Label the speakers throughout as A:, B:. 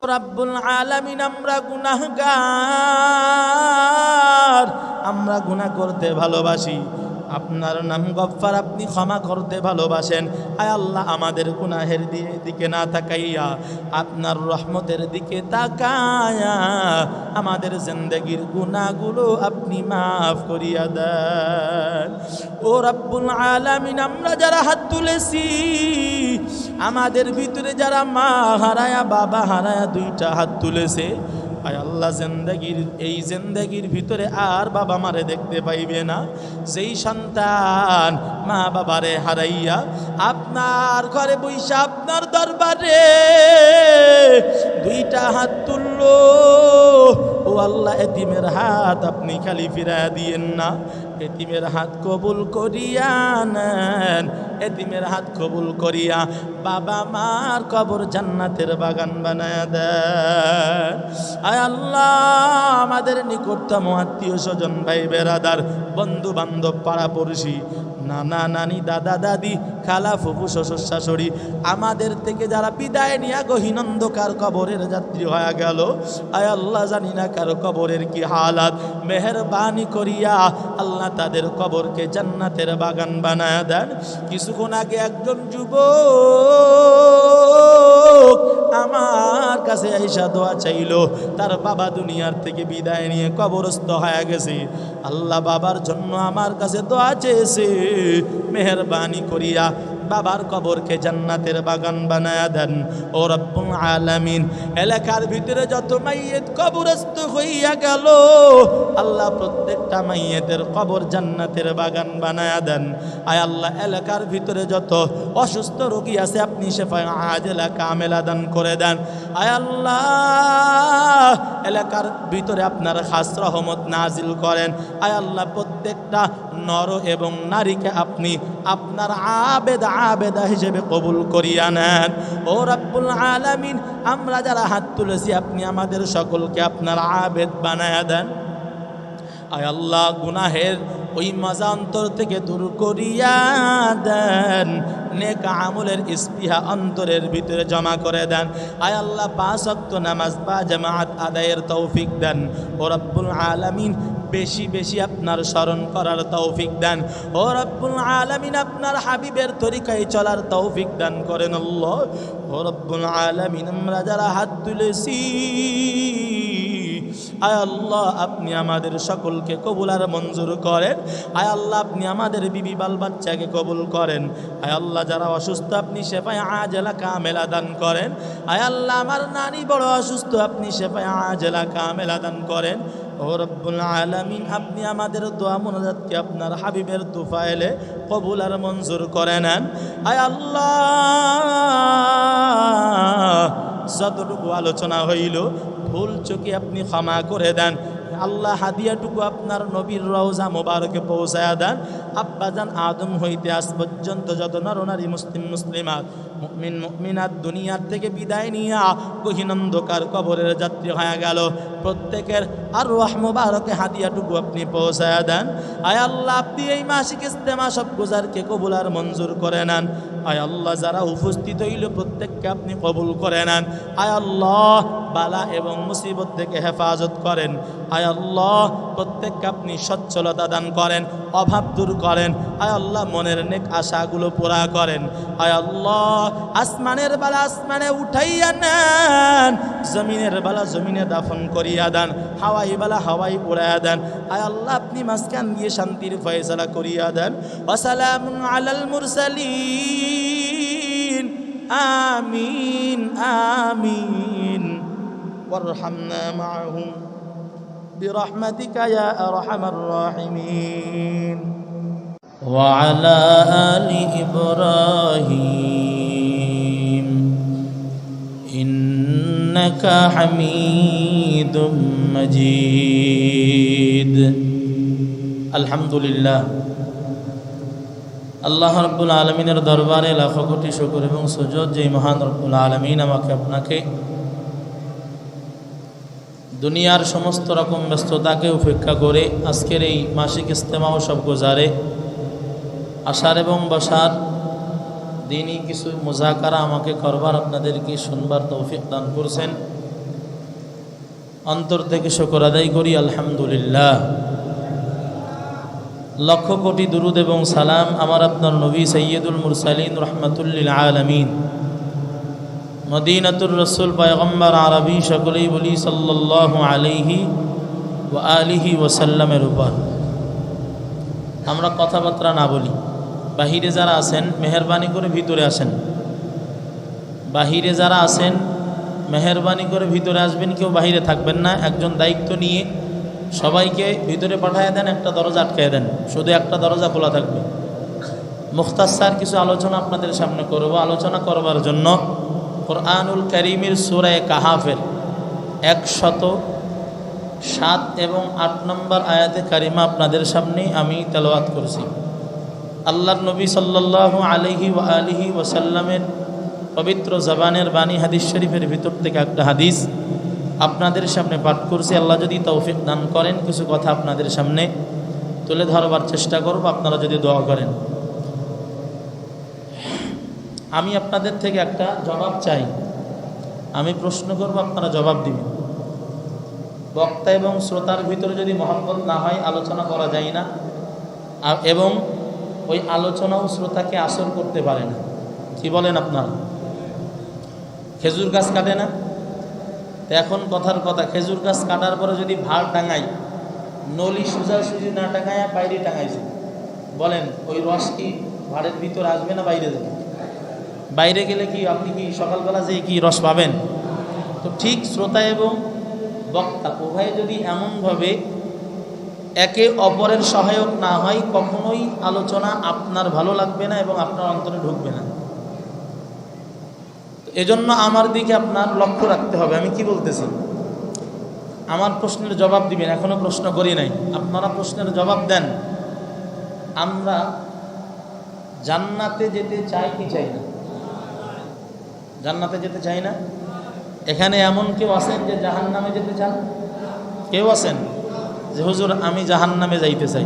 A: রব্বুল আলামিন, আমরা গুনাহগার, আমরা গুনাহ করতে ভালোবাসি। আপনার নাম গফফার, আপনি ক্ষমা করতে ভালোবাসেন। আয় আল্লাহ, আমাদের গুনাহের দিকে না তাকাইয়া আপনার রহমতের দিকে তাকায়া আমাদের জিন্দেগির গুনাহগুলো আপনি মাফ করিয়া দেন। ও রব্বুল আলামিন, আমরা যারা হাত তুলেছি, আমাদের ভিতরে যারা মা হারায়া বাবা হারায়া দুইটা হাত তুলেছে, আয় আল্লাহ, এই জিন্দেগির ভিতরে আর বাবা মারে দেখতে পাইবে না। যেই সন্তান মা বাবারে হারাইয়া আপনার ঘরে বইসা আপনার দরবারে দুইটা হাত তুললো, ও আল্লাহ, এতিমের হাত আপনি খালি ফিরাইয়া দিয়েন না। এতিমের হাত কবুল করিয়া নেন, এতিমের হাত কবুল করিয়া বাবা মার কবর জান্নাতের বাগান বানায়া দেন। আয় আল্লাহ, আমাদের নিকটতম আত্মীয় স্বজন, ভাই বেরাদার, বন্ধু বান্ধব, পাড়া পড়শি, নানা নানি, দাদা দাদি, খালা ফুফু, শ্বশুর শাশুড়ি, আমাদের থেকে যারা বিদায় নিয়ে গহীন অন্ধকার কবরের যাত্রী হয়ে গেল, আয় আল্লাহ, জানি না কার কবরের কি হালাত, মেহেরবানি করিয়া আল্লাহ তাদের কবরকে জান্নাতের বাগান বানায় দেন। কিছুক্ষণ আগে একজন যুবক আমার কাছে আইসা দোয়া চাইল, তার বাবা দুনিয়ার থেকে বিদায় নিয়ে কবরস্থ হয়ে গেছে। আল্লাহ বাবার জন্য আমার কাছে দোয়া চেয়েছে, মেহেরবানি করিয়া বাবার কবরকে জান্নাতের বাগান বানায়া দেন। ও রব্বুল আলামিন, এলাকার ভিতরে যত মাইয়িত কবরস্থ হইয়া গেল, আল্লাহ প্রত্যেকটা মাইয়িতের কবর জান্নাতের বাগান বানায়া দেন। আয় আল্লাহ, এলাকার ভিতরে যত অসুস্থ রোগী আছে, আপনি শেফায়ে আজেলা কামেলা দান করে দেন। আয় আল্লাহ, এলাকার ভিতরে আপনার খাস রহমত নাজিল করেন। আয় আল্লাহ, প্রত্যেকটা নর এবং নারীকে আপনি আপনার আবেদা হিসেবে কবুল করিয়া নেন। ও রব্বুল আলামিন, আমরা যারা হাত তুলেছি, আপনি আমাদের সকলকে আপনার আবেদ বানায়া দেন। আয় আল্লাহ, গুনাহের ওই মজা অন্তর থেকে দূর করিয়া দেন, নেক আমলের ইস্পিহা অন্তরের ভিতরে জমা করে দেন। আয় আল্লাহ, 5 ওয়াক্ত নামাজ বা জামাত আদায়ের তৌফিক দেন। ও রব্বুল আলামিন, বেশি বেশি আপনার স্মরণ করার তৌফিক দেন। ও রব্বুল আলামিন, আপনার হাবিবের তরিকায় চলার তৌফিক দান করেন আল্লাহ। ও রব্বুল আলামিন, আমরা যারা হাত তুলেছি, আয় আল্লাহ, আপনি আমাদের সকলকে কবুল আর মঞ্জুর করেন। আয় আল্লাহ, আপনি আমাদের বিবি বাল বাচ্চাকে কবুল করেন। আয় আল্লাহ, যারা অসুস্থ, আপনি শেফায়ে আজেলা কামেলা দান করেন। আয় আল্লাহ, আমার নানি বড় অসুস্থ, আপনি শেফায়ে আজেলা কামেলা দান করেন। ও রব্বুল আলামিন, আপনি আমাদের দোয়া মুনাজাতকে আপনার হাবিবের তুফাইলে কবুল আর মঞ্জুর করে নেন। আয় আল্লাহ, যতটুকু আলোচনা হইল ভুল চোখে আপনি ক্ষমা করে দেন। আল্লাহ, হাদিয়াটুকু আপনার নবীর রওজা মোবারকে পৌঁছায়া দেন। আব্বাজান আদম হইতে আজ পর্যন্ত যত নরনারী, মুসলিম মুসলিমাত, মুমিন মুমিনাত দুনিয়ার থেকে বিদায় নিয়া গহীন অন্ধকার কবরের যাত্রী হয়ে গেল, প্রত্যেকের আরওয়াহ মোবারকে হাদিয়াটুকু আপনি পৌঁছায়া দেন। আয় আল্লাহ, আপনি এই মাসিক ইজতেমা সব গুজারকে কবুল আর মঞ্জুর করে নেন। আয় আল্লাহ, যারা উপস্থিত হইল প্রত্যেককে আপনি কবুল করে নেন। আয় আল্লাহ, বালা এবং মুসিবত থেকে হেফাজত করেন। আয় আল্লাহ, প্রত্যেককে আপনি সচ্ছলতা দান করেন, অভাব দূর করেন। আয় আল্লাহ, মনের নেক আশাগুলো পুরা করেন। আয় আল্লাহ, আসমানের বালা আসমানে উঠাইয়া নেন, জমিনের বালা জমিনে দাফন করিয়া দেন, হাওয়াই বালা হাওয়াই উড়াইয়া দেন। আয় আল্লাহ, আপনি মাঝখান দিয়ে শান্তির ফয়সালা করিয়া দেন। ওয়াসালামুন আলাল মুরসালিন। আমিন আমিন। ওয়ারহামনা মাআহুম বিরহমাতিকা ইয়া আরহামার রাহিমিন। وعلى آل إبراهيم إنك حميد مجيد। الحمد لله। আল্লাহ রব্বুল আলমিনের দরবারে লাখো কোটি শুকর এবং সুজুদ, যে মহান রব্বুল আলমিন আমাকে আপনাকে দুনিয়ার সমস্ত রকম ব্যস্ততাকে উপেক্ষা করে আজকের এই মাসিক ইজতেমা ও সব গুজারে আসার এবং বসার দিনই কিছু মুজাকারা আমাকে করবার, আপনাদেরকে শুনবার তৌফিক দান করছেন। অন্তর থেকে শুকর আদায় করি আলহামদুলিল্লাহ। লক্ষ কোটি দুরুদ এবং সালাম আমার আপনার নবী সৈয়দুল মুরসালিন রহমাতুল্লিল আলামিন মদিনাতুর রসুল পয়গম্বর আরবি সকলেই বলি সাল্লাল্লাহু আলাইহি ওয়া আলিহি ওয়াসাল্লামের উপর। আমরা কথাবার্তা না বলি। বাহিরে যারা আছেন মেহরবানি করে ভিতরে আসেন। বাহিরে যারা আছেন মেহরবানি করে ভিতরে আসবেন, কেউ বাহিরে থাকবেন না। একজন দায়িত্ব নিয়ে সবাইকে ভিতরে পাঠিয়ে দেন, একটা দরজা আটকায় দেন, শুধু একটা দরজা খোলা থাকবে। মুখতাসার কিছু আলোচনা আপনাদের সামনে করব। আলোচনা করবার জন্য কোরআনুল কারীমের সূরা কাহাফের 107 এবং 8 নম্বর আয়াতে কারিমা আপনাদের সামনে আমি তেলাওয়াত করছি। আল্লাহর নবী সাল্লাল্লাহু আলাইহি ওয়া আলিহি ওয়াসাল্লামের পবিত্র জবানের বাণী হাদিস শরীফের ভিতর থেকে একটা হাদিস আপনাদের সামনে পাঠ করছি। আল্লাহ যদি তৌফিক দান করেন কিছু কথা আপনাদের সামনে তুলে ধরবার চেষ্টা করব, আপনারা যদি দোয়া করেন। আমি আপনাদের থেকে একটা জবাব চাই। আমি প্রশ্ন করব, আপনারা জবাব দিবেন। বক্তা এবং শ্রোতার ভিতরে যদি মহব্বত না হয় আলোচনা করা যায় না, এবং ওই আলোচনাও শ্রোতাকে আসর করতে পারে না। কি বলেন আপনারা? খেজুর গাছ কাটে না? তো এখন কথার কথা, খেজুর গাছ কাটার পরে যদি ভাড় টাঙাই, নলি সোজাসুজি না টাঙায় বাইরে টাঙাইছে, বলেন ওই রস কি ভাড়ের ভিতরে আসবে না বাইরে যাবে? বাইরে গেলে কি আপনি কি সকালবেলা যেয়ে কি রস পাবেন? তো ঠিক শ্রোতা এবং বক্তা উভয়ে যদি এমনভাবে একে অপরের সহায়ক না হয়, কখনোই আলোচনা আপনার ভালো লাগবে না এবং আপনার অন্তরে ঢুকবে না। এজন্য আমার দিকে আপনার লক্ষ্য রাখতে হবে। আমি কি বলতেছি? আমার প্রশ্নের জবাব দিবেন। এখনো প্রশ্ন করি নাই, আপনারা প্রশ্নের জবাব দেন। আমরা জান্নাতে যেতে চাই কি চাই না? জান্নাতে যেতে চাই না? এখানে এমন কেউ আছেন যে জাহান্নামে যেতে চান? কেউ আছেন যে হুজুর আমি জাহান্নামে যাইতে চাই?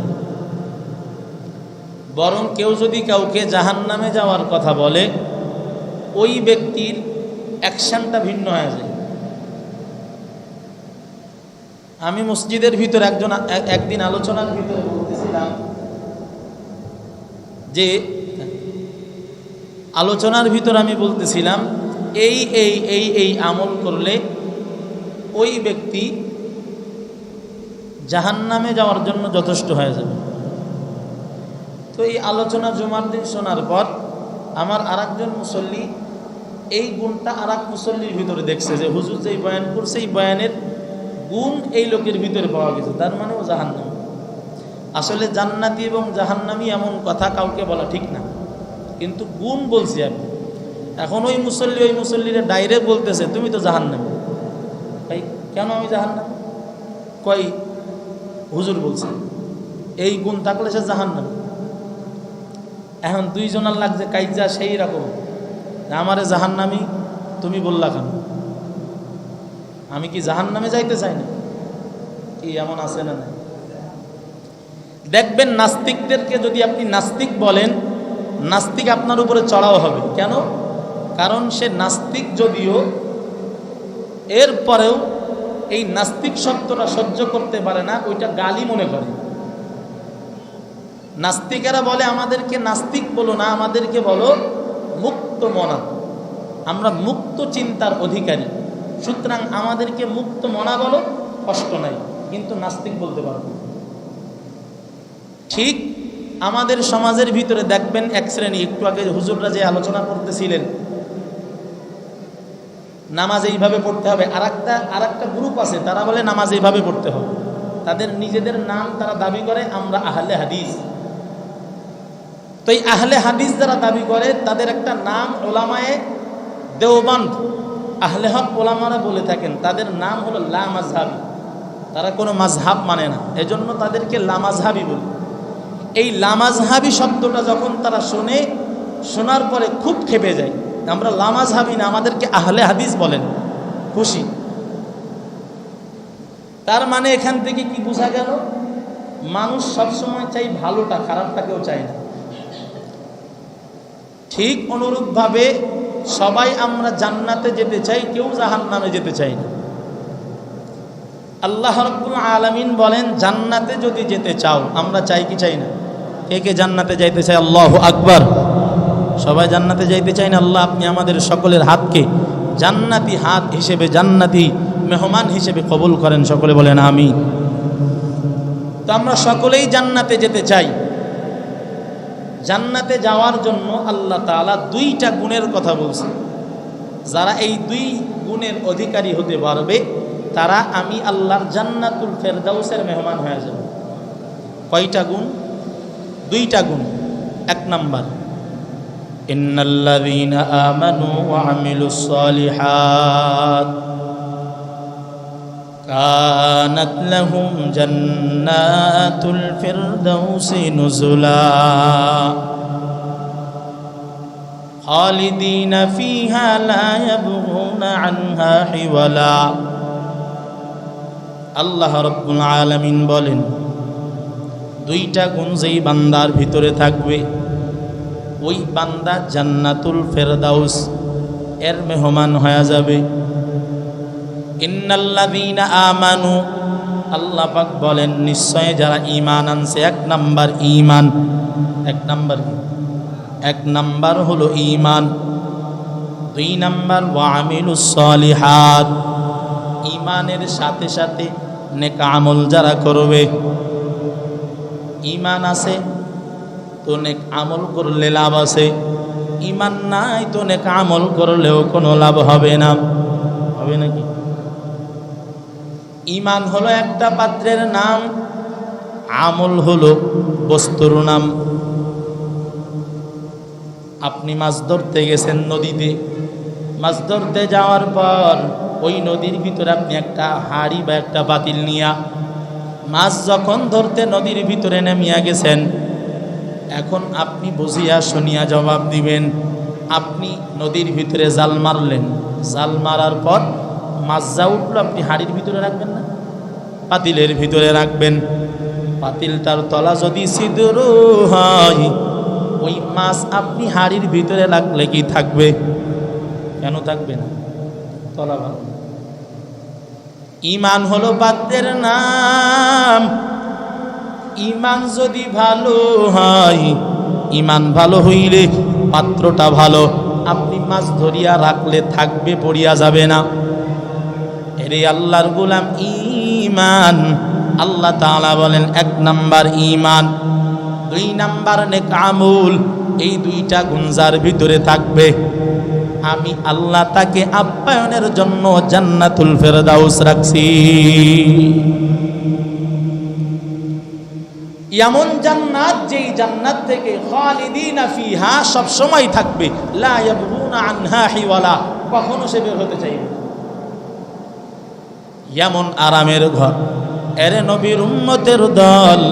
A: বরং কেউ যদি কাউকে জাহান্নামে যাওয়ার কথা বলে, ওই ব্যক্তির অ্যাকশনটা ভিন্ন হয়ে যায়। আমি মসজিদের ভিতরে একদিন আলোচনার ভিতরে বলতেছিলাম যে আলোচনার ভিতর আমি বলতেছিলাম এই এই এই এই আমল করলে ওই ব্যক্তি জাহান্নামে যাওয়ার জন্য যথেষ্ট হয়ে যাবে। তো এই আলোচনা জুমার দিন শোনার পর আমার আরেকজন মুসল্লি এই গুণটা আরেক মুসল্লির ভিতরে দেখছে যে হুজুর যেই বয়ান করছে এই বয়ানের গুণ এই লোকের ভিতরে পাওয়া গেছে, তার মানে ও জাহান্নামী। আসলে জান্নাতি এবং জাহান্নামী এমন কথা কাউকে বলা ঠিক না, কিন্তু গুণ বলছি আমি। এখন ওই মুসল্লিরা ডাইরেক্ট বলতেছে তুমি তো জাহান্নামী। ভাই কেন আমি জাহান্নামী? কয় হুজুর বলছে এই গুণ থাকলে সে জাহান্নামী। এখন দুইজনের লাগছে কাইজা সেই রকম, আমারে জাহান্নামী তুমি বললা কেন? আমি কি জাহান্নামে যাইতে চাই না? কি এমন আছে না? দেখবেন নাস্তিকদেরকে যদি আপনি নাস্তিক বলেন, নাস্তিক আপনার উপরে চড়াও হবে। কেন? কারণ সে নাস্তিক যদিও, এরপরেও এই নাস্তিক শব্দটা সহ্য করতে পারে না, ওইটা গালি মনে করে। নাস্তিকেরা বলে আমাদেরকে নাস্তিক বলো না, আমাদেরকে বলো মুক্ত মনা। আমরা মুক্ত চিন্তার অধিকারী, সুতরাং আমাদেরকে মুক্ত মনা বলো, কষ্ট নাই, কিন্তু নাস্তিক বলতে পারবো। ঠিক আমাদের সমাজের ভিতরে দেখবেন এক শ্রেণী, একটু আগে হুজুররা যে আলোচনা করতেছিলেন নামাজ এইভাবে পড়তে হবে, আর একটা গ্রুপ আছে তারা বলে নামাজ এইভাবে পড়তে হবে। তাদের নিজেদের নাম তারা দাবি করে আমরা আহলে হাদিস। তো এই আহলে হাদিস যারা দাবি করে তাদের একটা নাম ওলামায়ে দেওবান্দ, আহলে হক ওলামারা বলে থাকেন, তাদের নাম হলো লা মাযহাবী। তারা কোনো মাযহাব মানে না, এজন্য তাদেরকে লা মাযহাবী বলে। এই লা মাযহাবী শব্দটা যখন তারা শোনে, শোনার পরে খুব খেপে যায়, আমরা লা মাযহাবী না, আমাদেরকে আহলে হাদিস বলেন, খুশি। তার মানে এখান থেকে কি বোঝা গেল? মানুষ সবসময় চাই ভালোটা, খারাপটা কেউ চায় না। ঠিক অনুরূপভাবে সবাই আমরা জান্নাতে যেতে চাই, কেউ জাহান্নামে যেতে চাই না। আল্লাহ রাব্বুল আলামিন বলেন, জান্নাতে যদি যেতে চাও, আমরা চাই কি চাই না? কে কে জান্নাতে যাইতে চায়? আল্লাহু আকবার। সবাই জান্নাতে যাইতে চাই না? আল্লাহ আপনি আমাদের সকলের হাতকে জান্নাতি হাত হিসেবে, জান্নাতি মেহমান হিসেবে কবুল করেন। সকলে বলেন আমিন। তো আমরা সকলেই জান্নাতে যেতে চাই। জান্নাতে যাওয়ার জন্য আল্লাহ তাআলা দুইটা গুণের কথা বলছে। যারা এই দুই গুণের অধিকারী হতে পারবে তারা আমি আল্লাহর জান্নাতুল ফেরদাউসের মেহমান হয়ে যাবে। কয়টা গুণ? দুইটা গুণ। এক নাম্বার, ইন্নাল্লাযীনা আমানু ওয়া আমিলুস সালিহাত কানাত লাহুম জান্নাতুল ফিরদাউসি নুজুলা খালিদিনা ফিহা লা ইয়াবগুনা আনহা হিওয়ালা। আল্লাহ রাব্বুল আলামিন বলেন, দুইটা গুণ যেই বান্দার ভিতরে থাকবে ওই বান্দা জান্নাতুল ফেরদাউস এর মেহমান হয়ে যাবে। ইন্নাল্লাযীনা আমানু, আল্লাহ পাক বলেন নিশ্চয় যারা ঈমান আনছে। এক নাম্বার ঈমান। এক নাম্বার কি? এক নাম্বার হলো ঈমান। দুই নাম্বার ওয়া আমিলুস সালিহাত, ঈমানের সাথে সাথে নেক আমল যারা করবে। ঈমান আছে তো নেক আমল করলে লাভ আছে, ঈমান নাই তো নেক আমল করলেও কোনো লাভ হবে না। হবে নাকি? ঈমান হলো একটা পাত্রের নাম, আমল হলো বস্তুর নাম। আপনি মাছ ধরতে গেছেন নদীতে, মাছ ধরতে যাওয়ার পর ওই নদীর ভিতরে আপনি একটা হাড়ি বা একটা পাতিল নিয়া মাছ যখন ধরতে নদীর ভিতরে নামিয়া গেছেন, এখন আপনি বুঝিয়া শুনিয়া জবাব দিবেন। আপনি নদীর ভিতরে জাল মারলেন, জাল মারার পর মাছ যা উঠলো আপনি হাড়ির ভিতরে রাখবেন না, পাতিলের ভিতরে রাখবেন। পাতিলটার তলা যদি ছিদ্র হয়, ওই মাছ আপনি হাড়ির ভিতরে রাখলে কি থাকবে? কেন থাকবে না? তলা ভালো। ঈমান হলো পাত্রের নাম। ঈমান যদি ভালো হয়, ঈমান ভালো হইলে পাত্রটা ভালো, আপনি মাছ ধরিয়া রাখলে থাকবে, পড়িয়া যাবে না। এরে আল্লাহর গোলাম, ঈমান। আল্লাহ তাআলা বলেন এক নাম্বার ঈমান, দুই নাম্বার নেক আমল। এই দুইটা গুণ যার ভিতরে থাকবে আমি আল্লাহ তাকে আপ্যায়নের জন্য জান্নাতুল ফেরদাউস রাখছি। এমন জান্নাত যেই জান্নাত থেকে খালিদিনা ফিহা সব সময় থাকবে, লা ইয়াবগুনা আনহা হিওয়ালা, কখনো সে বের হতে চাইবে। এমন আরামের ঘর, এরে নবীর উম্মতের দল,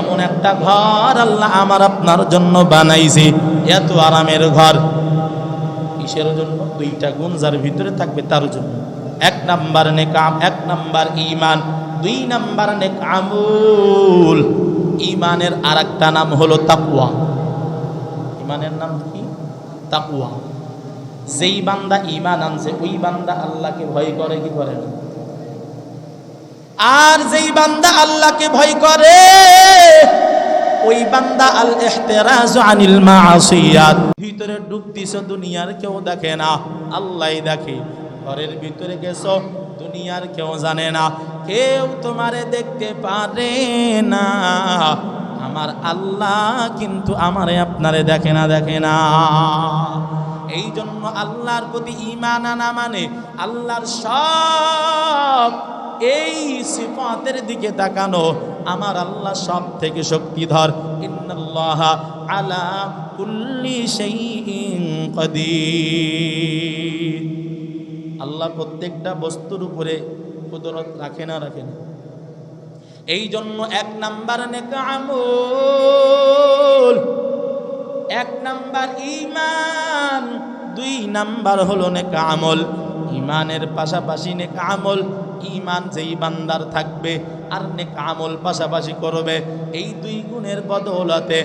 A: এমন একটা ঘর আল্লাহ আমার আপনার জন্য বানাইছে। এত আরামের ঘর কিসের জন্য? দুইটা গুণ যার ভিতরে থাকবে তার জন্য। এক নাম্বার নেকাম, এক নাম্বার ঈমান, দুই নাম্বার নেক আমল। ঈমানের আরেকটা নাম হলো তাকওয়া। ঈমানের নাম কি? তাকওয়া। যেই বান্দা ঈমান আনছে ওই বান্দা আল্লাহকে ভয় করে কি করে না? আর যেই বান্দা আল্লাহকে ভয় করে ওই বান্দা আল ইহতিরাজ আনিল মাসিয়াত। ভিতরে ডুব দিছো, দুনিয়ার কেউ দেখে না, আল্লাহই দেখে। ঘরের ভিতরে গেছো, দুনিয়ার কেউ জানে না, কেউ তোমারে দেখতে পারে না। আমার আল্লাহ কিন্তু আমারে আপনারে দেখে না, দেখে না। এই জন্য আল্লাহর প্রতি ঈমান আনা মানে আল্লাহর সব এই সিফাতের দিকে তাকানো। আমার আল্লাহ সব থেকে শক্তিধর। ইন্নাল্লাহা আলা কুল্লি শাইইন কাদির। আল্লাহ প্রত্যেকটা বস্তুর উপরে কুদরত রাখে না, রাখে না। এই জন্য এক নাম্বার নেক আমল, এক নাম্বার ঈমান, দুই নাম্বার হলো নেক আমল। ঈমানের পাশাপাশি নেক আমল। ঈমান যেই বান্দার থাকবে আর নেক আমল পাশাপাশি করবে, এই দুই গুণের বদৌলতে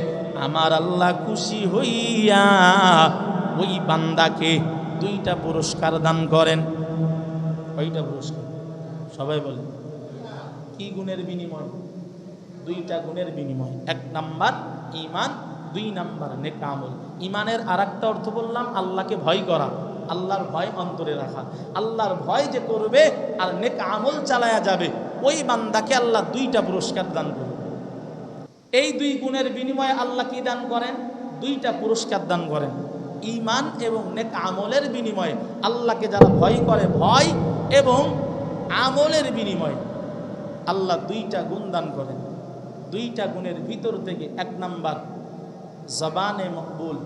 A: আমার আল্লাহ খুশি হইয়া ওই বান্দাকে দুইটা পুরস্কার দান করেন। কয়টা পুরস্কার? সবাই বলেন। কি গুণের বিনিময়? দুইটা গুণের বিনিময়। এক নাম্বার ঈমান, দুই নাম্বার নেক আমল। ঈমানের আরেকটা অর্থ বললাম আল্লাহকে ভয় করা, আল্লাহর ভয় অন্তরে রাখা। আল্লাহর ভয় যে করবে আর নেক আমল চালায়া যাবে, ওই বান্দাকে আল্লাহ দুইটা পুরস্কার দান করবে। এই দুই গুণের বিনিময়ে আল্লাহ কি দান করেন? দুইটা পুরস্কার দান করেন। ঈমান এবং নেক আমলের বিনিময়ে আল্লাহকে যারা ভয় করে, ভয় এবং আমলের বিনিময়ে আল্লাহ দুইটা গুণ দান করেন। দুইটা গুণের ভিতর থেকে এক নাম্বার জবানে মকবুল।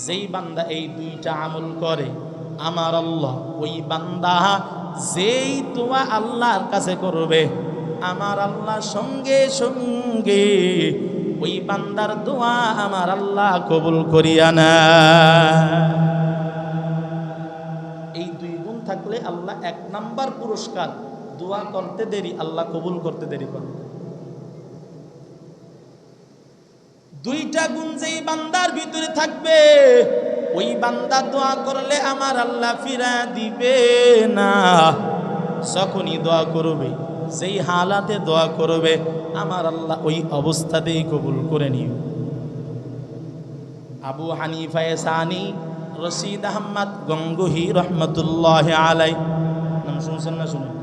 A: যেই বান্দা এই দুইটা আমল করে, আমার আল্লাহ ওই বান্দা যেই দোয়া আল্লাহর কাছে করবে, আমার আল্লাহ সঙ্গে সঙ্গে ওই বান্দার দোয়া আমার আল্লাহ কবুল করিয়া না। এই দুই গুণ থাকলে আল্লাহ এক নাম্বার পুরস্কার, দোয়া করতে দেরি আল্লাহ কবুল করতে দেরি করে। দুইটা গুণ যেই বান্দার ভিতরে থাকবে, ওই বান্দা দোয়া করলে আমার আল্লাহ ফিরা দিবে না। যখনই দোয়া করবে, যেই হালাতে দোয়া করবে, আমার আল্লাহ ওই অবস্থাতেই কবুল করে নিও। আবু হানিফা সানি রশিদ আহমদ গঙ্গোহী রহমতুল্লাহ আলাই, নাম শুনছেন না? শুনুন।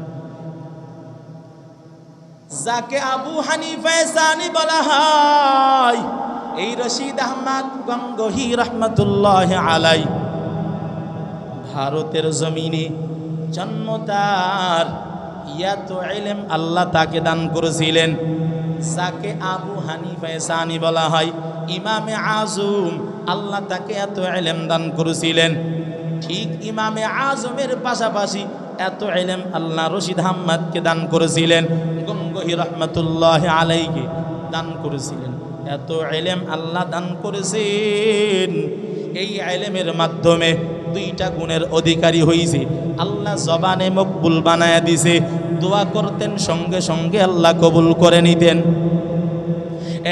A: যাকে আবু হানিফা সানি বলা হয়, এই রশিদ আহমদ গঙ্গোহী রহমতুল্লাহ আলাই ভারতের জমিনে জন্ম তার, ইয়াত ইলম আল্লাহ তাকে দান করেছিলেন। যাকে আবু হানিফা সানি বলা হয়, ইমামে আজম, আল্লাহ তাকে এত ইলম দান করেছিলেন। ঠিক ইমামে আজমের পাশাপাশি এত ইলম আল্লাহ রশিদ আহমদকে দান করেছিলেন, গঙ্গোহী রহমতুল্লাহ আলাইকে দান করেছিলেন। এত ইলম আল্লাহ দান করেছেন, এই ইলমের মাধ্যমে দুইটা গুণের অধিকারী হইছে। আল্লাহ জবানে মকবুল বানায়া দিছে, দোয়া করতেন সঙ্গে সঙ্গে আল্লাহ কবুল করে নিতেন।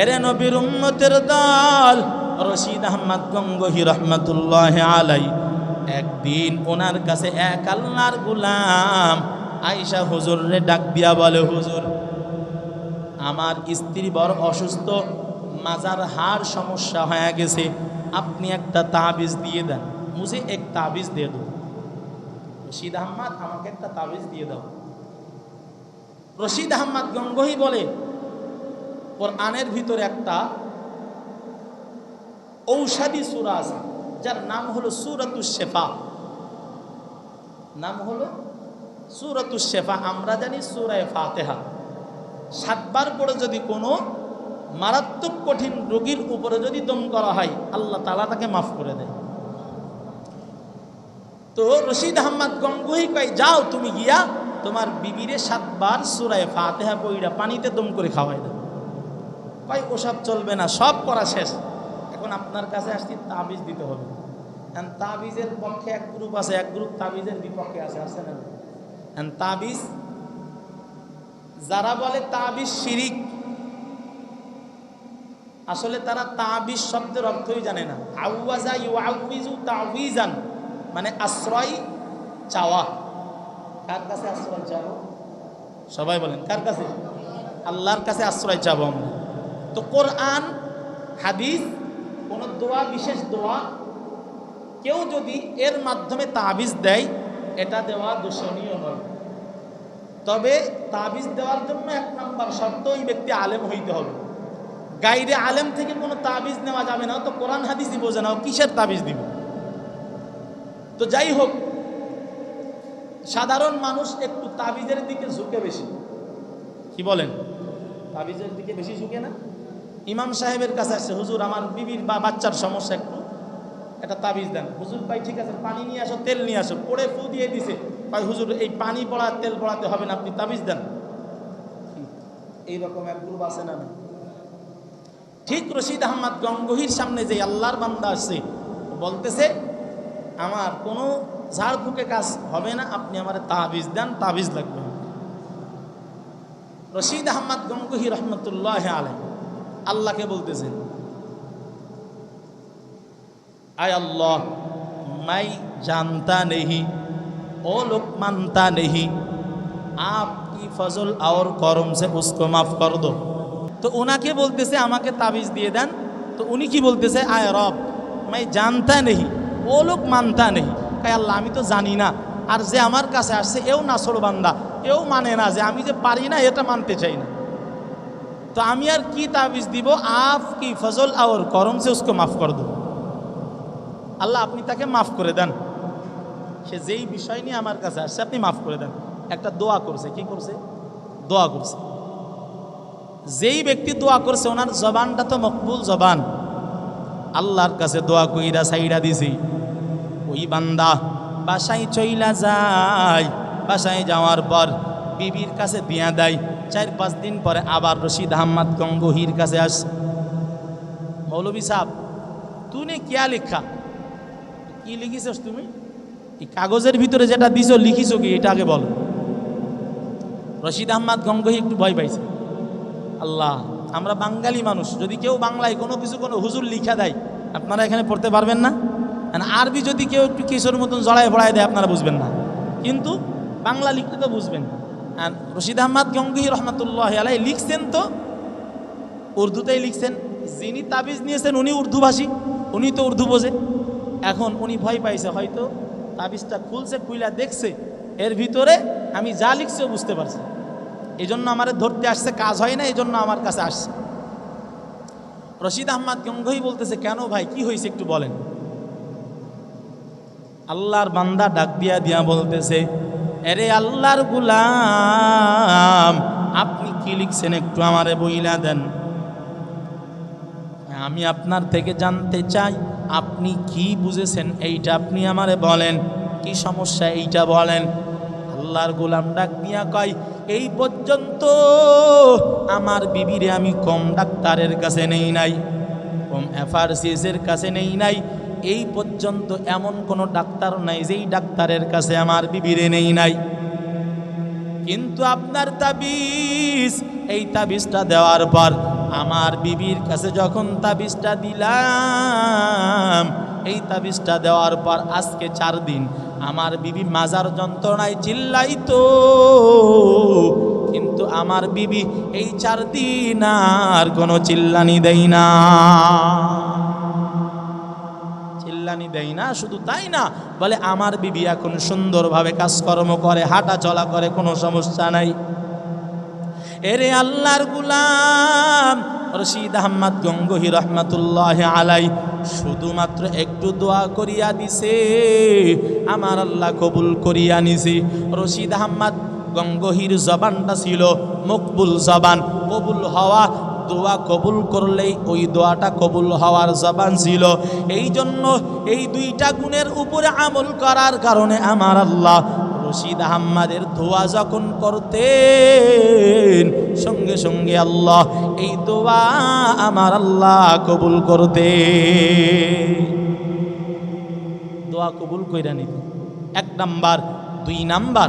A: এরে নবীর উম্মতের দল রশিদ আহমদ গঙ্গোহী রহমতুল্লাহ আলাই, একদিন ওনার কাছে এক আল্লাহর গোলাম আয়েশা হুজুরে ডাক দিয়া বলে, হুজুর আমার স্ত্রী বড় অসুস্থ, মাজার হাড় সমস্যা হয়ে গেছে, আপনি একটা তাবিজ দিয়ে দেন, মুঝে এক তাবিজ দিয়ে দো। রশিদ আহমদ আমাকে একটা তাবিজ দিয়ে দাও। রশিদ আহমদ গঙ্গোহী বলে, কোরআনের ভিতরে একটা ঔষধি সূরা আছে, যার নাম হলো সূরাতুশ শিফা। নাম হলো সূরাতুশ শিফা। আমরা জানি সূরা ফাতিহা 7 বার পড়ে যদি কোনো মারাত্মক কঠিন রোগীর উপরে যদি দম করা হয়, আল্লাহ তাআলা তাকে মাফ করে দেয়। তো রশিদ আহমদ গঙ্গোহী কয়, যাও তুমি গিয়া তোমার বিবিরে 7 বার সূরা ফাতিহা পড়া পানিতে দম করে খাওয়াই দাও। কয় ওসব চলবে না, সব করা শেষ, এখন আপনার কাছে আসছি তাবিজ দিতে হবে। তাবিজের পক্ষে এক গ্রুপ আছে, এক গ্রুপ তাবিজের বিপক্ষে আছে, আছে না? তাবিজ যারা বলে তাবিজ শিরিক, আসলে তারা তাবিজ শব্দের অর্থই জানে না। আউয়াজা ইউআউযু তাওয়িজান মানে আশ্রয় চাওয়া। কার কাছে আশ্রয় চাবো? সবাই বলেন কার কাছে? আল্লাহর কাছে আশ্রয় চাবো আমরা। তো কোরআন হাদিস কোন দোয়া, বিশেষ দোয়া কেউ যদি এর মাধ্যমে তাবিজ দেয়, এটা দেওয়া দোষণীয় নয়। তবে তাবিজ দেওয়ার জন্য 1 নাম্বার শর্ত, ওই ব্যক্তি আলেম হইতে হবে। গাইরে আলেম থেকে কোনো তাবিজ নেওয়া যাবে না। তো কোরআন হাদিসই বোঝে না, কিসের তাবিজ দিব? তো যাই হোক, সাধারণ মানুষ একটু তাবিজের দিকে ঝুঁকে বেশি। কি বলেন? তাবিজের দিকে বেশি ঝুঁকে না? ইমাম সাহেবের কাছে আসছে, হুজুর আমার বিবির বা বাচ্চার সমস্যা, একটু একটা তাবিজ দেন। হুজুর ভাই ঠিক আছে, পানি নিয়ে আসো, তেল নিয়ে আসো। পড়ে ফু দিয়ে দিছে, ভাই হুজুর এই পানি পড়া তেল পড়াতে হবে না, আপনি তাবিজ দেন। এইরকম এক গ্রুপ আছে না? ঠিক রশিদ আহমদ গঙ্গোহীর সামনে যে আল্লাহর বান্দা আসছে, বলতেছে আমার কোনো ঝাড়ফুঁকে কাজ হবে না, আপনি আমার তাবিজ দেন, তাবিজ লাগবে। রশিদ আহমদ গঙ্গোহী রহমতুল্লাহ আলাইহি আল্লাহকে বলতেছেন, आय अल्लाह मैं जानता नहीं, ओ लोग मानता नहीं, आप কি ফজল और করম से उसको মাফ कर दो। তো ওনাকে বলতেছে আমাকে তাবিজ দিয়ে দেন। তো উনি কি বলতেছে, আয় রব मैं जानता नहीं वो लोग मानता नहीं। কয় আল্লাহ আমি তো জানি না, আর যে আমার কাছে আসছে এও নাছর বান্দা, এও মানে না যে আমি যে পারি না এটা মানতে চাই না। তো আমি আর কি তাবিজ দিব, আপ কি ফজল और করম से उसको মাফ कर दो। আল্লাহ আপনি তাকে মাফ করে দেন, সে যেই বিষয় নিয়ে আমার কাছে আসছে আপনি মাফ করে দেন। একটা দোয়া করছে, কি করছে, দোয়া করছে। যেই ব্যক্তি দোয়া করছে ওনার জবানটা তো মকবুল জবান, আল্লাহর কাছে দোয়া কইরা সাইরা দিছি। ওই বান্দা বাসায় চইলা যায়, বাসায় যাওয়ার পর বিবির কাছে দিয়া দেয়। 4-5 দিন পরে আবার রশিদ আহমদ গঙ্গোহীর কাছে আসে। মৌলভী সাহেব তুই কিয়া লেখা, কি লিখিছস তুমি, এই কাগজের ভিতরে যেটা দিছো লিখিছো কি এটা আগে বল। রশিদ আহমদ গঙ্গোহী একটু ভয় পাইছে। আল্লাহ, আমরা বাঙালি মানুষ, যদি কেউ বাংলায় কোনো কিছু কোনো হুজুর লিখা দেয় আপনারা এখানে পড়তে পারবেন না। আরবি যদি কেউ একটু কিশোর মতন জড়ায় ভড়ায় দেয় আপনারা বুঝবেন না, কিন্তু বাংলা লিখতে তো বুঝবেন। আর রশিদ আহমদ গঙ্গোহী রহমতুল্লাহ আলাইহি লিখছেন তো উর্দুতেই লিখছেন। যিনি তাবিজ নিয়েছেন উনি উর্দুভাষী, উনি তো উর্দু বোঝে। এখন উনি ভয় পাইছে, হয়তো তাবিজটা খুলছে, খুইলা দেখছে এর ভিতরে আমি যা লিখছে বুঝতে পারছি, এই জন্য আমার ধরতে আসছে, কাজ হয় না এই জন্য আমার কাছে আসছে। রশিদ আহমদ গঙ্গোহী বলতেছে, কেন ভাই কি হয়েছে একটু বলেন। আল্লাহর বান্দা ডাক দিয়া দিয়া বলতেছে, আরে আল্লাহর গোলাম আপনি কি লিখছেন একটু আমারে বইলা দেন। আমি আপনার থেকে জানতে চাই আপনি কি বুঝেছেন এইটা আপনি আমারে বলেন, কি সমস্যা এইটা বলেন। আল্লাহর গোলাম ডাক দিয়া কয়, এই পর্যন্ত আমার বিবিরে আমি কম ডাক্তারের কাছে নেই নাই, কম এফআরসিএসের কাছে নেই নাই, এই পর্যন্ত এমন কোনো ডাক্তার নাই যেই ডাক্তারের কাছে আমার বিবিরে নেই নাই। কিন্তু আপনার তাবিজ, এই তাবিজটা দেওয়ার পর আমার বিবির কাছে যখন তাবিজটা দিলাম, এই তাবিজটা দেওয়ার পর আজকে 4 দিন আমার বিবি মাজার যন্ত্রণায় চিল্লাইতো, কিন্তু আমার বিবি এই 4 দিন আর কোনো চিল্লানি দেই না, চিল্লানি দেই না। শুধু তাই না, বলে আমার বিবি এখন সুন্দরভাবে কাজকর্ম করে, হাঁটা চলা করে, কোনো সমস্যা নাই। এরে আল্লাহর গোলাম রশিদ আহমদ গঙ্গোহী রহমতুল্লাহ আলাই শুধুমাত্র একটু দোয়া করিয়া দিছে, আমার আল্লাহ কবুল করিয়া নিছে। রশিদ আহমদ গঙ্গোহীর জবানটা ছিল মকবুল জবান, কবুল হওয়া, দোয়া কবুল করলেই ওই দোয়াটা কবুল হওয়ার জবান ছিল। এই জন্য এই 2টা গুণের উপরে আমল করার কারণে আমার আল্লাহ রশিদ আহমদের দোয়া যখন করতেন সঙ্গে সঙ্গে আল্লাহ এই দোয়া আমার আল্লাহ কবুল করতে, দোয়া কবুল কইরা নিতে। 1 নাম্বার। 2 নাম্বার,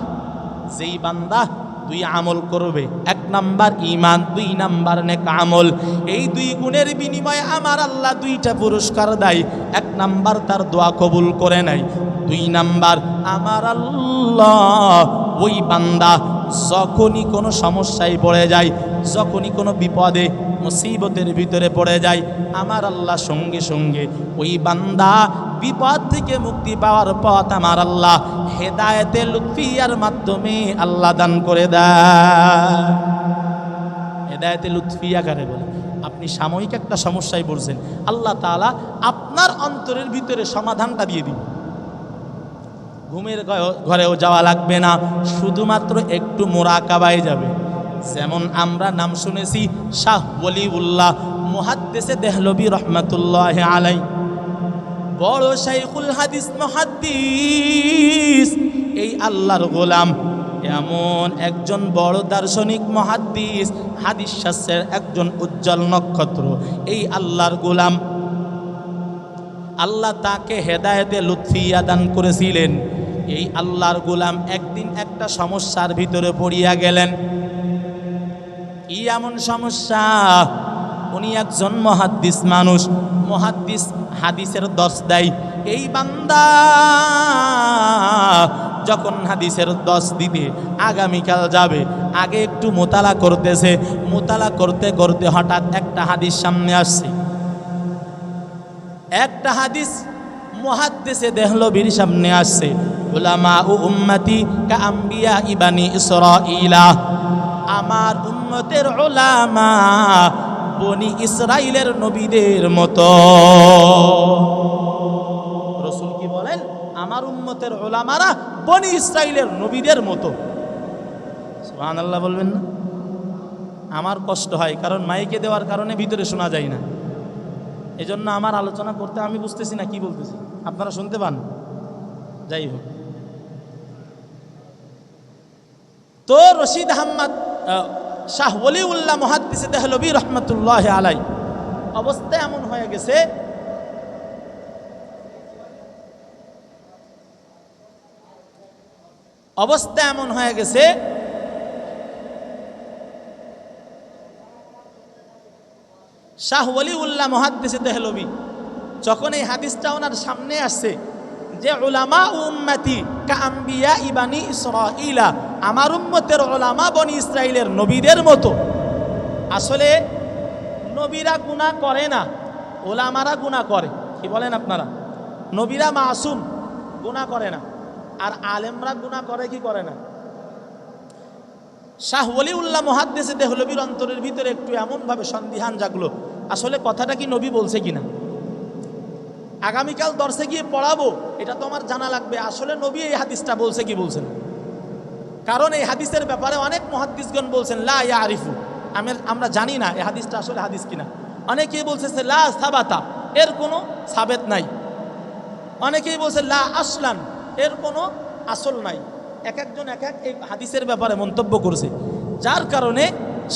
A: যেই বান্দা 2 আমল করবে, 1 নাম্বার ঈমান, 2 নাম্বার নেক আমল, এই 2 গুণের বিনিময়ে আমার আল্লাহ 2টা পুরস্কার দেয়। 1 নাম্বার তার দোয়া কবুল করে নাই, 2 নাম্বার আমার আল্লাহ ওই বান্দা যখনই কোনো সমস্যায় পড়ে যায়, যখনই কোনো বিপদে মুসিবতের ভিতরে পড়ে যায়, আমার আল্লাহ সঙ্গে সঙ্গে ওই বান্দা বিপদ থেকে মুক্তি পাওয়ার পথ আমার আল্লাহ হেদায়েতে লুৎফিয়ার মাধ্যমে আল্লাহ দান করে দেয়। হেদায়েতে লুৎফিয়া কারে বলে? আপনি সাময়িক একটা সমস্যায় পড়ছেন, আল্লাহ তাআলা আপনার অন্তরের ভিতরে সমাধানটা দিয়ে দিবেন। ঘুমের ঘরেও যাওয়া লাগবে না, শুধুমাত্র একটু মুরাকাবায় যাবে। যেমন আমরা নাম শুনেছি শাহ ওলিউল্লাহ মুহাদ্দিসে দেহলভী রহমাতুল্লাহ আলাই, বড় শাইখুল হাদিস মুহাদ্দিস, এই আল্লাহর গোলাম এমন একজন বড় দার্শনিক মুহাদ্দিস, হাদিস শাস্ত্রের একজন উজ্জ্বল নক্ষত্র। এই আল্লাহর গোলাম, আল্লাহ তাকে হেদায়েতে লুৎফিয়া দান করেছিলেন। এই আল্লাহর গোলাম একদিন একটা সমস্যার ভিতরে পড়িয়া গেলেন। কি এমন সমস্যা? উনি একজন মুহাদ্দিস মানুষ, মুহাদ্দিস হাদিসের দর্শ দেয়। এই বান্দা যখন হাদিসের দর্শ দিতে আগামীকাল যাবে, আগে একটু মোতালা করতেছে। মোতালা করতে করতে হঠাৎ একটা হাদিস সামনে আসছে। একটা হাদিস মুহাদ্দিসে দেহলভির সামনে আসছে, উলামা ও উম্মতি কা আম্বিয়া ইবানি ইসরাঈলা, আমার উম্মতের উলামা বনি ইসরাইলের নবীদের মতো। রাসূল কি বলেন? আমার উম্মতের উলামারা বনি ইসরাইলের নবীদের মতো। সুবহানাল্লাহ বলবেন না? আমার কষ্ট হয়, কারণ মাইকে দেওয়ার কারণে ভিতরে শোনা যায় না। এজন্য আমার আলোচনা করতে আমি বুঝতেছি না কি বলতেছি, আপনারা শুনতে পান। যাই হোক, তো রশিদ আহমদ শাহ ওলিউল্লাহ মুহাদ্দিস দেহলভী রহমতুল্লাহ আলাই অবস্থা এমন হয়ে গেছে, অবস্থা এমন হয়ে গেছে শাহ ওলিউল্লাহ মুহাদ্দিস দেহলভী যখন এই হাদিসটা ওনার সামনে আসছে যে উলামা উম্মতি কা আম্বিয়া ইবানি ইসরাঈলা, আমার উম্মতের উলামা বনি ইসরাইলের নবীদের মতো। আসলে নবীরা গুনাহ করে না, উলামারা গুনাহ করে। কি বলেন আপনারা? নবীরা মাসুম, গুনাহ করে না, আর আলেমরা গুনাহ করে কি করে না? শাহ ওলিউল্লাহ মুহাদ্দিস দেহলভীর অন্তরের ভিতরে একটু এমনভাবে সন্দিহান জাগলো, আসলে কথাটা কি নবী বলছে কিনা। আগামীকাল দর্শে গিয়ে পড়াবো, এটা তো আমার জানা লাগবে আসলে নবী এই হাদিসটা বলছে কি বলছেন। কারণ এই হাদিসের ব্যাপারে অনেক মুহাদ্দিসগণ বলছেন লা ইয়ারিফু, আমরা জানি না এই হাদিসটা আসলে হাদিস কিনা। অনেকেই বলছে লা সাবাতা, এর কোনো সাবেত নাই। অনেকেই বলছে লা আসলান, এর কোনো আসল নাই। এক একজন এক এক এই হাদিসের ব্যাপারে মন্তব্য করছে, যার কারণে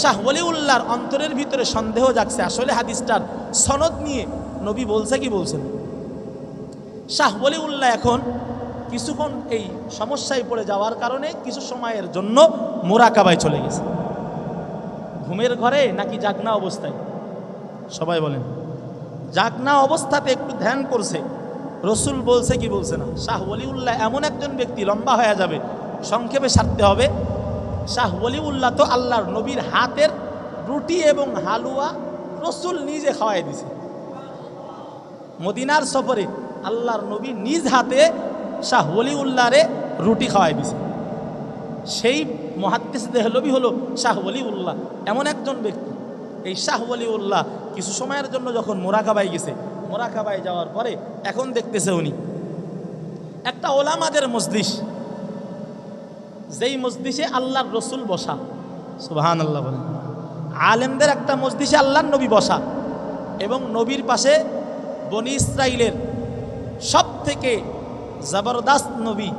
A: শাহ ওলিউল্লাহর অন্তরের ভিতরে সন্দেহ জাগছে আসলে হাদিসটার সনদ নিয়ে নবী বলছে কি বলছেন। শাহ ওলিউল্লাহ এখন কিছুক্ষণ এই সমস্যায় পড়ে যাওয়ার কারণে কিছু সময়ের জন্য মুরাকাবায় চলে গেছে। ঘুমের ঘরে নাকি জাগনা অবস্থায়? সবাই বলেন। জাগনা অবস্থাতে একটু ধ্যান করছে, রসুল বলছে কি বলছে না। শাহ ওলিউল্লাহ এমন একজন ব্যক্তি, লম্বা হয়ে যাবে, সংক্ষেপে সারতে হবে। শাহ ওলিউল্লাহ তো আল্লাহর নবীর হাতের রুটি এবং হালুয়া রসুল নিজে খাওয়াই দিছে। মদিনার সফরে আল্লাহর নবী নিজ হাতে শাহ ওলিউল্লাহরে রুটি খাওয়াই দিছে। সেই মুহাদ্দিস দেহলভী হলো শাহ ওলিউল্লাহ, এমন একজন ব্যক্তি। এই শাহ ওলিউল্লাহ কিছু সময়ের জন্য যখন মোরাকাবায় গেছে, মোরাকাবায় যাওয়ার পরে এখন দেখতেছে উনি একটা ওলামাদের মজলিস, যেই মজলিসে আল্লাহর রসুল বসা। সুবহানাল্লাহ বলেন। আলেমদের একটা মজলিসে আল্লাহর নবী বসা, এবং নবীর পাশে বনি ইসরাইলের সব থেকে জবরদস্ত নবী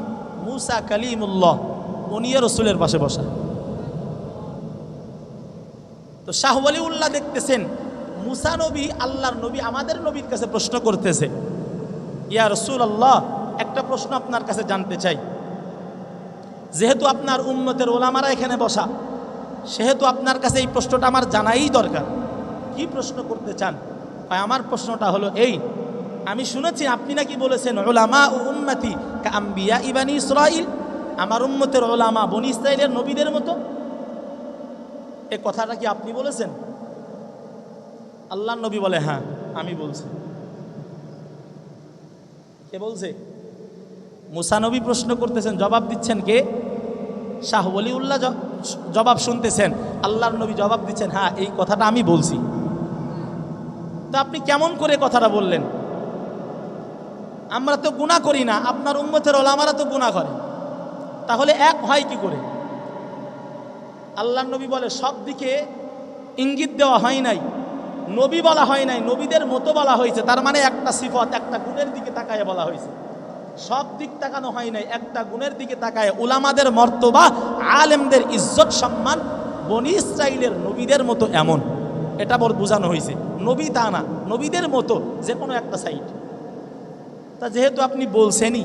A: মুসা কালিমুল্লাহ, উনিও রসুলের পাশে বসা। তো শাহ ওলিউল্লাহ দেখতেছেন মুসা নবী আল্লাহর নবী আমাদের নবীর কাছে প্রশ্ন করতেছে, ইয়া রাসূলুল্লাহ, একটা প্রশ্ন আপনার কাছে জানতে চাই। যেহেতু আপনার উম্মতের ওলামারা এখানে বসা, সেহেতু আপনার কাছে এই প্রশ্নটা আমার জানাই দরকার। কি প্রশ্ন করতে চান? আমার প্রশ্নটা হলো এই, আমি শুনেছি আপনি নাকি বলেছেন উলামা ও উম্মতি কা আম্বিয়া ইবানি ইসরাঈল, আমার উম্মতের ওলামা বনি ইসরাইলের নবীদের মতো। এ কথাটা কি আপনি বলেছেন? আল্লাহর নবী বলে হ্যাঁ আমি বলছি। কে বলছে? মুসা নবী প্রশ্ন করতেছেন, জবাব দিচ্ছেন কে? শাহ ওলিউল্লাহ জবাব শুনতেছেন, আল্লাহর নবী জবাব দিচ্ছেন হ্যাঁ এই কথাটা আমি বলছি। তো আপনি কেমন করে কথাটা বললেন? আমরা তো গুনাহ করি না, আপনার উম্মতের ওলামারা তো গুনাহ করে, তাহলে এক হয় কি করে? আল্লাহর নবী বলে সব দিকে ইঙ্গিত দেওয়া হয় নাই, নবী বলা হয় নাই, নবীদের মতো বলা হয়েছে। তার মানে একটা সিফত, একটা গুণের দিকে তাকায় বলা হয়েছে। সব দিক তাকানো হয় নাই, একটা গুণের দিকে তাকায়। উলামাদের মর্তবা, আলেমদের ইজ্জত সম্মান বনি ইসরাইলের নবীদের মতো এমন, এটা বড় বোঝানো হয়েছে। নবী তা না, নবীদের মতো যে কোনো একটা সাইড। তা যেহেতু আপনি বলছেনই,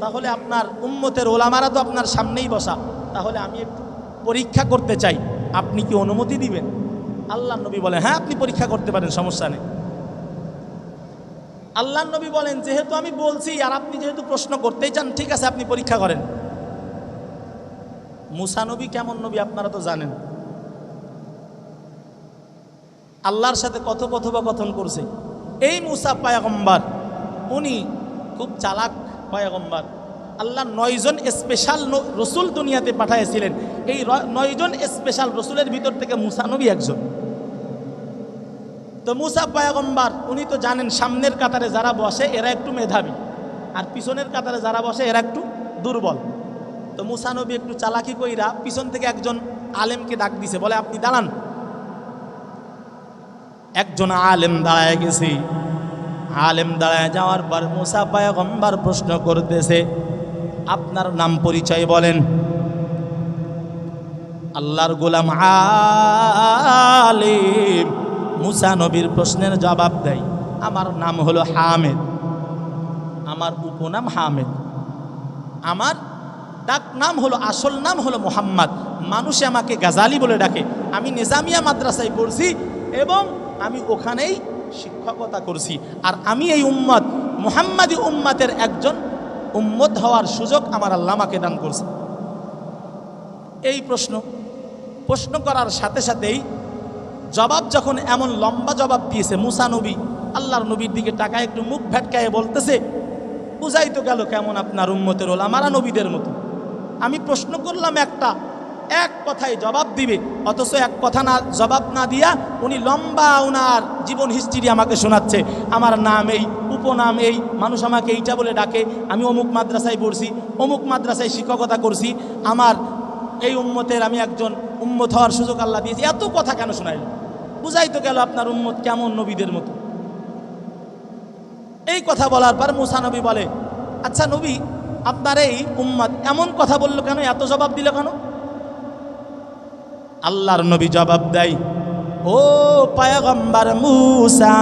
A: তাহলে আপনার উম্মতের ওলামারা তো আপনার সামনেই বসা, তাহলে আমি একটু পরীক্ষা করতে চাই, আপনি কি অনুমতি দিবেন? আল্লাহ নবী বলেন, হ্যাঁ আপনি পরীক্ষা করতে পারেন, সমস্যা নেই। আল্লাহ নবী বলেন, যেহেতু আমি বলছি আর আপনি যেহেতু প্রশ্ন করতেই চান, ঠিক আছে আপনি পরীক্ষা করেন। মুসা নবী কেমন নবী আপনারা তো জানেন। আল্লাহর সাথে কত কথোপকথন করছে। এই মুসা পয়গম্বর, উনি খুব চালাক পয়গম্বর। আল্লাহ 9 জন স্পেশাল রসুল দুনিয়াতে পাঠিয়েছিলেন। এই 9 জন স্পেশাল রসুলের ভিতর থেকে মুসা নবী একজন। তো মুসা পয়গম্বর উনি তো জানেন, সামনের কাতারে যারা বসে এরা একটু মেধাবী, আর পিছনের কাতারে যারা বসে এরা একটু দুর্বল। তো মুসা নবী একটু চালাকি কইরা পিছন থেকে একজন আলেমকে ডাক দিছে, বলে আপনি দাঁড়ান। একজন আলেম দাঁড়ায় গেছে। আলেম দাঁড়ায় যাওয়ার পর মুসা পয়গম্বর প্রশ্ন করতেছে, আপনার নাম পরিচয় বলেন। আল্লাহর গোলাম আলেম মুসা নবীর প্রশ্নের জবাব দেয়, আমার নাম হলো হামেদ, আমার উপনাম হামেদ, আমার ডাক নাম হলো, আসল নাম হলো মোহাম্মদ, মানুষে আমাকে গাজালি বলে ডাকে। আমি নিজামিয়া মাদ্রাসায় পড়ছি এবং আমি ওখানেই শিক্ষকতা করছি, আর আমি এই উম্মত মুহাম্মাদি উম্মতের একজন উম্মত হওয়ার সুযোগ আমার আল্লাহ আমাকে দান করছে। এই প্রশ্ন করার সাথে সাথেই জবাব যখন এমন লম্বা জবাব দিয়েছে, মুসা নবী আল্লাহর নবীর দিকে টাকায় একটু মুখ ভেটকায়ে বলতেছে, বুঝাই তো গেল কেমন আপনার উম্মতের ওলামারা নবীদের মতো। আমি প্রশ্ন করলাম এক কথায় জবাব দিবে, অথচ এক কথা না জবাব না দিয়া উনি লম্বা ওনার জীবন হিস্ট্রি আমাকে শোনাচ্ছে। আমার নাম এই, উপনাম এই, মানুষ আমাকে এইটা বলে ডাকে, আমি অমুক মাদ্রাসায় পড়ছি, অমুক মাদ্রাসায় শিক্ষকতা করছি, আমার এই উম্মতের আমি একজন উম্মত হওয়ার সুযোগ আল্লাহ দিয়েছি। এত কথা কেন শোনাইল? বুঝাই তো গেল আপনার উম্মত কেমন নবীদের মতো। এই কথা বলার পর মুসা নবী বলে, আচ্ছা নবী, আপনার এই উম্মত এমন কথা বললো কেন, এত জবাব দিল কেন? আল্লাহর নবী জবাব দেয়, ও পয়গম্বর মুসা,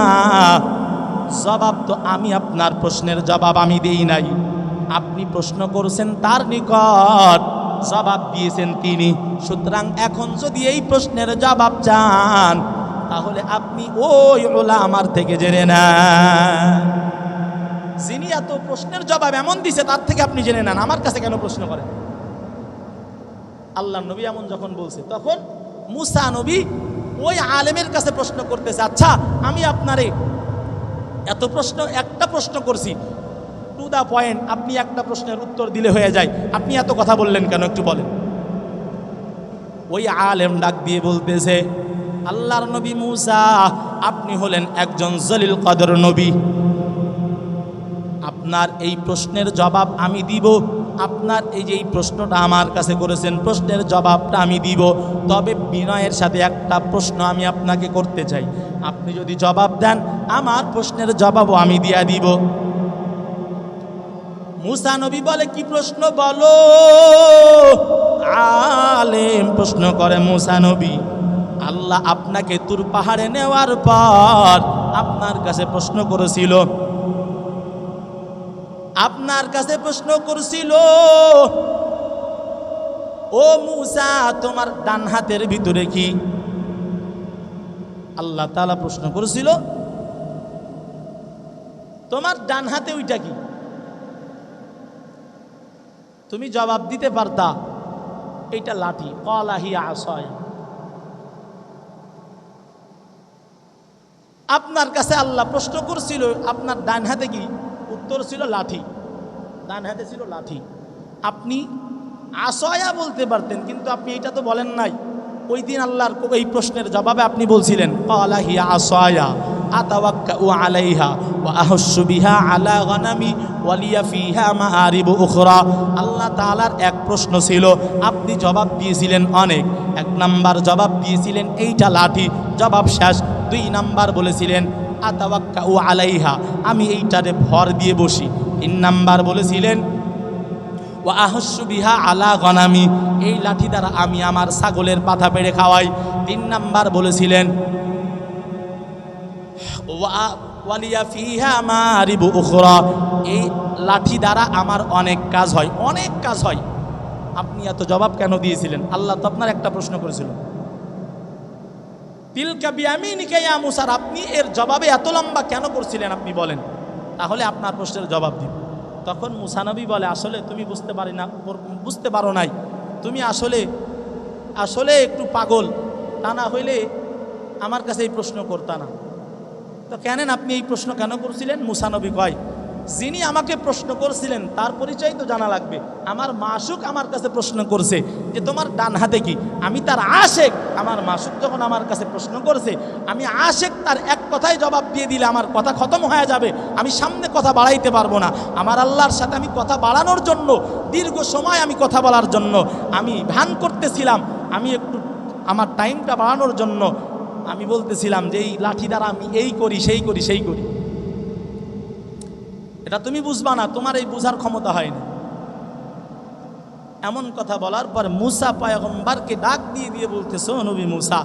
A: জবাব তো আমি আপনার প্রশ্নের জবাব আমি দেই নাই, আপনি প্রশ্ন করছেন তার নিকট, জবাব দিয়েছেন তিনি। সুতরাং এখন যদি এই প্রশ্নের জবাব চান তাহলে আপনি ওই উলামার থেকে জেনে নেন, যিনি এত প্রশ্নের জবাব এমন দিছে তার থেকে আপনি জেনে নেন, আমার কাছে কেন প্রশ্ন করেন? আল্লাহ নবী এমন যখন বলছে, তখন মুসা নবী ওই আলেমের কাছে প্রশ্ন করতেছে, আচ্ছা আমি আপনারে এত প্রশ্ন, একটা প্রশ্ন করছি, টু দা পয়েন্ট, আপনি একটা প্রশ্নের উত্তর দিলে হয়ে যায়, আপনি এত কথা বললেন কেন, একটু বলেন। ওই আলেম ডাক দিয়ে বলতেছে, আল্লাহর নবী মুসা, আপনি হলেন একজন জলিল কদর নবী, আপনার এই প্রশ্নের জবাব আমি দিব, আপনার এই যে এই প্রশ্নটা আমার কাছে করেছেন, প্রশ্নের জবাবটা আমি দিব, তবে বিনয়ের সাথে একটা প্রশ্ন আমি আপনাকে করতে চাই, আপনি যদি জবাব দেন আমার প্রশ্নের জবাবও আমি দিয়া দিব। মুসা নবী বলে, কি প্রশ্ন বলো? আলেম প্রশ্ন করে, মুসা নবী, আল্লাহ আপনাকে তুর পাহাড়ে নেওয়ার পর আপনার কাছে প্রশ্ন করেছিল, আপনার কাছে প্রশ্ন করছিল, ও মুসা তোমার ডান হাতের ভিতরে কি? আল্লাহ তাআলা প্রশ্ন করেছিল, তোমার ডান হাতে ওইটা কি? তুমি জবাব দিতে পারতা, এইটা লাঠি। ক্বালা হিয়া আসায়া। আপনার কাছে আল্লাহ প্রশ্ন করছিল আপনার ডান হাতে কি? উত্তর ছিল লাঠি, ডান হাতে ছিল লাঠি। আপনি আসায়া বলতে পারতেন, কিন্তু আপনি এটা তো বলেন নাই। ওই দিন আল্লাহর এই প্রশ্নের জবাবে আপনি বলছিলেন, ক্বালা হিয়া আসায়া আতাওয়াক্কাউ আলাইহা ওয়া আহুসসু বিহা আলা গনামি ওয়া লিয়া ফিহা মাআরিবু উখরা। আল্লাহ তাআলার এক প্রশ্ন ছিল, আপনি জবাব দিয়েছিলেন অনেক। 1 নাম্বার জবাব দিয়েছিলেন এইটা লাঠি, জবাব শেষ। 2 নাম্বার বলেছিলেন আতাওয়াক্কাউ আলাইহা, আমি এইটারে ভর দিয়ে বসি। 3 নাম্বার বলেছিলেন ওয়া আহুসসু বিহা আলা গনামি, এই লাঠি দ্বারা আমি আমার ছাগলের পাঠা পেড়ে খাওয়াই। 3 নাম্বার বলেছিলেন ওয়ালিয়া ফিহা মারিবু উখরা, এই লাঠি দ্বারা আমার অনেক কাজ হয়, অনেক কাজ হয়। আপনি এত জবাব কেন দিয়েছিলেন? আল্লাহ তো আপনার একটা প্রশ্ন করেছিল। তিলকা বিয়ামিনিকা ইয়া মুসা, আপনি এর জবাবে এত লম্বা কেন করছিলেন আপনি বলেন, তাহলে আপনার প্রশ্নের জবাব দিব। তখন মুসা নবী বলে, আসলে তুমি বুঝতে পারো নাই, তুমি আসলে একটু পাগল, তা না হইলে আমার কাছে এই প্রশ্ন করতা না। তো কেন আপনি এই প্রশ্ন কেন করছিলেন? মুসা নবী কয়, যিনি আমাকে প্রশ্ন করছিলেন তার পরিচয় তো জানা লাগবে। আমার মাসুক আমার কাছে প্রশ্ন করছে যে তোমার ডান হাতে কি, আমি তার আশেক। আমার মাসুক যখন আমার কাছে প্রশ্ন করছে, আমি আশেক, তার এক কথায় জবাব দিয়ে দিলে আমার কথা খতম হয়ে যাবে, আমি সামনে কথা বাড়াইতে পারবো না। আমার আল্লাহর সাথে আমি কথা বাড়ানোর জন্য, দীর্ঘ সময় আমি কথা বলার জন্য আমি ভান করতেছিলাম, আমি একটু আমার টাইমটা বাড়ানোর জন্য আমি বলতেছিলাম যে এই লাঠি দ্বারা আমি এই করি সেই করি সেই করি। এটা তুমি বুঝবা না, তোমার এই বুঝার ক্ষমতা হয় না। এমন কথা বলার পর মুসা পয়গম্বরকে ডাক দিয়ে দিয়ে বলতেছে, ও নবী মুসা,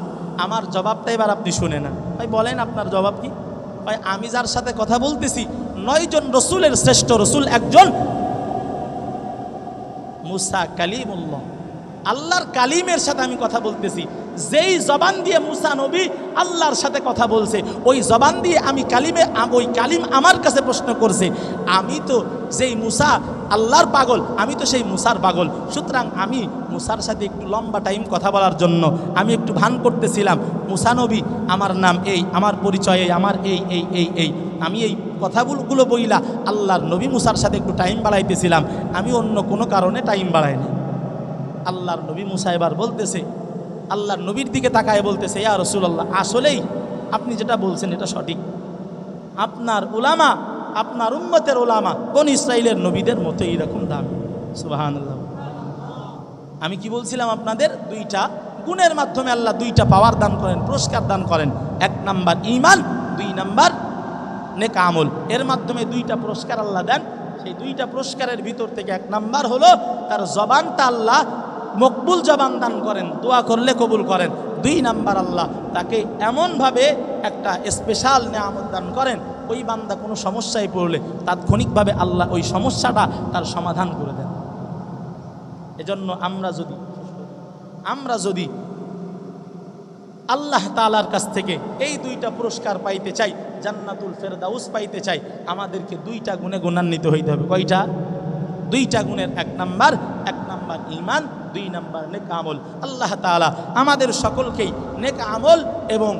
A: আমার জবাবটা এবার আপনি শুনে না। ভাই বলেন আপনার জবাব কি? ভাই আমি যার সাথে কথা বলতেছি 9 জন রসুলের শ্রেষ্ঠ রসুল একজন মুসা কালিমুল্লাহ, আল্লাহর কালিমের সাথে আমি কথা বলতেছি। যেই জবান দিয়ে মুসা নবী আল্লাহর সাথে কথা বলছে, ওই জবান দিয়ে ওই কালিম আমার কাছে প্রশ্ন করছে। আমি তো যেই মুসা আল্লাহর পাগল, আমি তো সেই মুসার পাগল। সুতরাং আমি মুসার সাথে একটু লম্বা টাইম কথা বলার জন্য আমি একটু ভান করতেছিলাম, মুসা নবী আমার নাম এই, আমার পরিচয় এই, আমার এই আমি এই কথাগুলো বইলা আল্লাহর নবী মুসার সাথে একটু টাইম বাড়াইতেছিলাম, আমি অন্য কোনো কারণে টাইম বাড়াইনি। আল্লাহর নবী মুসা এবার বলতেছে, আল্লাহর নবীর দিকে তাকায় বলতেছে, ইয়া রাসূলুল্লাহ, আসলেই আপনি যেটা বলছেন এটা সঠিক। আপনার উলামা, আপনার উম্মতের উলামা বনি ইসরাইলের নবীদের মতো এইরকম দাম। সুবহানাল্লাহ। আমি কি বলছিলাম আপনাদের? 2টা গুণের মাধ্যমে আল্লাহ 2টা পাওয়ার দান করেন, পুরস্কার দান করেন। 1 নাম্বার ঈমান, 2 নাম্বার নেক আমল। এর মাধ্যমে 2টা পুরস্কার আল্লাহ দেন। সেই 2টা পুরস্কারের ভিতর থেকে 1 নাম্বার হলো তার জবানটা আল্লাহ মকবুল জবান দান করেন, দোয়া করলে কবুল করেন। 2 নাম্বার আল্লাহ তাকে এমনভাবে একটা স্পেশাল নেয়ামত দান করেন, ওই বান্দা কোনো সমস্যায় পড়লে তাৎক্ষণিকভাবে আল্লাহ ওই সমস্যাটা তার সমাধান করে দেন। এজন্য আমরা যদি আল্লাহ তাআলার কাছ থেকে এই 2টা পুরস্কার পাইতে চাই, জান্নাতুল ফেরদাউস পাইতে চাই, আমাদেরকে 2টা গুণে গুণান্বিত হইতে হবে। কয়টা? 2টা গুণের 1 নাম্বার ঈমান, 2 নাম্বার নেক আমল। আল্লাহ তাআলা আমাদের সকলকেই নেক আমল এবং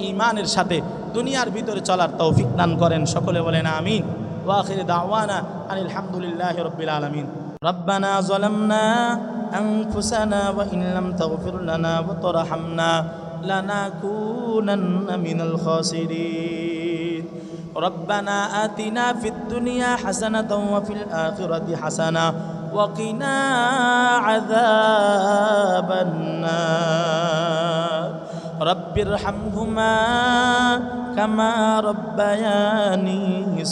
A: ঈমানের সাথে দুনিয়ার ভিতরে চলার তৌফিক দান করেন। সকলে বলেন আমিন। ওয়া আখির দাওয়ানা আনিল হামদুলিল্লাহি রাব্বিল আলামিন। রব্বানা যালামনা আনফুসানা ওয়া ইন লাম তাগফির লানা ওয়া তারহামনা লানাকুনান্না মিনাল খাসিরিন। রব্বানা আতিনা ফিদ দুনিয়া হাসানাতাও ওয়া ফিল আখিরাতি হাসানা ওয়া কিনা আযাবান নার। রব্বিরহামহুমা কামা রব্বায়ানি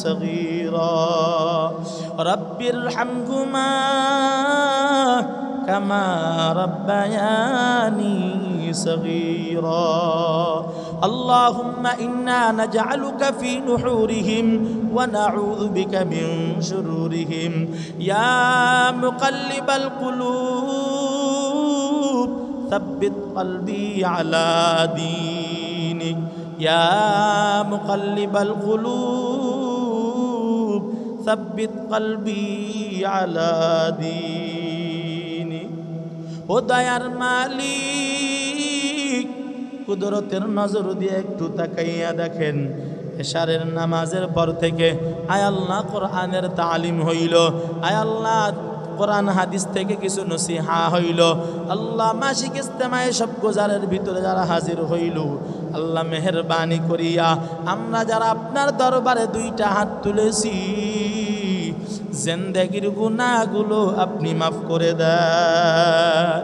A: সগীরা। রব্বিরহামহুমা কামা রব্বায়ানি সগীরা। আল্লাহুম্মা ইন্না নাজআলুকা ফি নুহুরিহিম ওয়া নাউযু বিকা মিন শুরুরিহিম। ইয়া মুকাল্লিবাল কুলুব সাব্বিত কলবি আলা দীনিক। ইয়া মুকাল্লিবাল কুলুব সাব্বিত কলবি আলা দীনিক। ও দয়ার মালিক, কুদরতের নজর দিয়ে একটু তাকাইয়া দেখেন, এশারের নামাজের পর থেকে আয় আল্লাহ কোরআনের তালিম হইল, আয় আল্লাহ কোরআন হাদিস থেকে কিছু নসিহা হইল। আল্লাহ মাসিক ইজতেমায়ে সব গুজারের ভিতরে যারা হাজির হইল, আল্লাহ মেহেরবানি করিয়া আমরা যারা আপনার দরবারে 2টা হাত তুলেছি, জিন্দেগির গুনাহগুলো আপনি মাফ করে দেন।